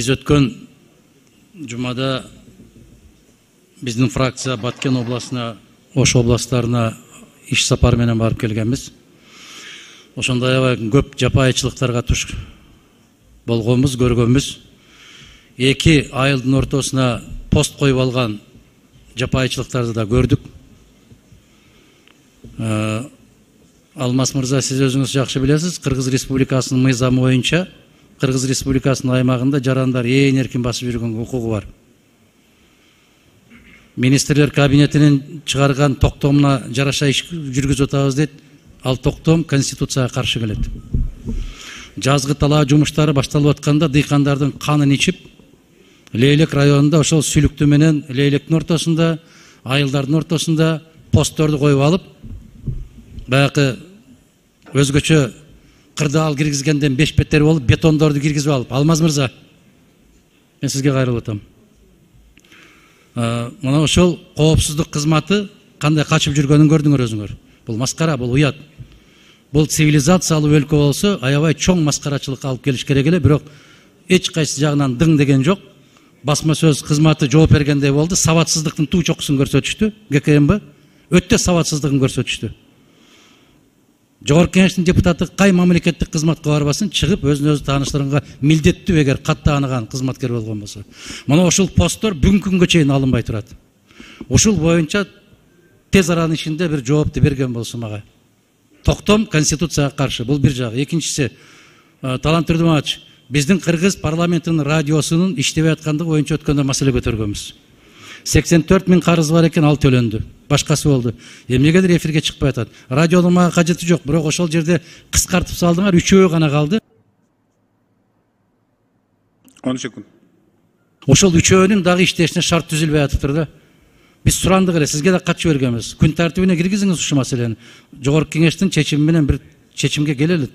Biz өткөн жумада биздин фракция Баткен областына, Ош областарына иш сапар менен барып келгенбиз. Ошондой аябай көп жапайычылыктарга туш болгонбуз, көргөнбүз. 2 айылдын ортосуна пост коюп алган жапайычылыктарды да көрдүк. Алмаз мырза, сиз өзүңүз жакшы билесиз, Кыргыз Республикасынын мыйзамы боюнча Кыргыз Республикасынын аймагында жарандар ээн эркин басып жүргөнгө укугу бар. Министрлер кабинетинин чыгарган токтомуна жараша иш жүргүзүп атабыз дейт. Ал токтом Конституцияга каршы келет. Жазгы талаа жумуштары башталып атканда дыйкандардын канын ичип, Лейлек районунда ошол сүлүктү менен Лейлектин ортосунда, айылдардын ортосунда постторду коюп алып, баягы өзгөчө кырдаал киргизгенден 5 беттер болуп, бетондорду киргизип алып, Алмаз мырза, мен сизге кайрылып атам. Мына ошол коопсуздук кызматы кандай качып жүргөнүн көрдүңөр өзүңөр. Бул маскара, бул уят. Бул цивилизациялуу өлкө болсо, аябай чоң маскарачылыкка алып келиш керек эле, бирок эч кайсы жагынан дың деген жок. Басма сөз кызматы жооп бергендей болду. Сабатсыздыктын туу чокусун көрсөтүштү. ГКМБ өтө сабатсыздыгын көрсөтүштү. Жогорку Кеңештин депутаты кай мамлекеттик кызматка барбасын, чыгып өзүн өзү тааныштырганга милдеттүү эгер катты тааныган кызматкер болгон болсо. Мына ушул посттор бүгүнкү күнгө чейин алынбай турат. Ушул боюнча тез аранын ичинде бир жоопту берген болсо мага. Токтом Конституцияга каршы. Бул бир жагы. Экинчиси, Талант Түрдүмович, биздин Кыргыз парламентинин радиосунун иштебей аткандыгы боюнча өткөндө маселе көтөргөнбүз. 84 000 карыз бар экен, ал төлөндү. Башкасы болду. Эмнегедир эфирге чыкпай атат. Радионун мага кажети жок, бирок ошол жерде кыскартып салдыңар, 3-өө гана калды. 10 секунд. Ошол 3-өөнүн дагы иштешине шарт түзүлбөй атыптыр да. Биз сурандык эле, сизге да катчы бергенбиз. Күн тартибине киргизиңиз ушул маселени. Жогорку Кеңештин чечими менен бир чечимге келели.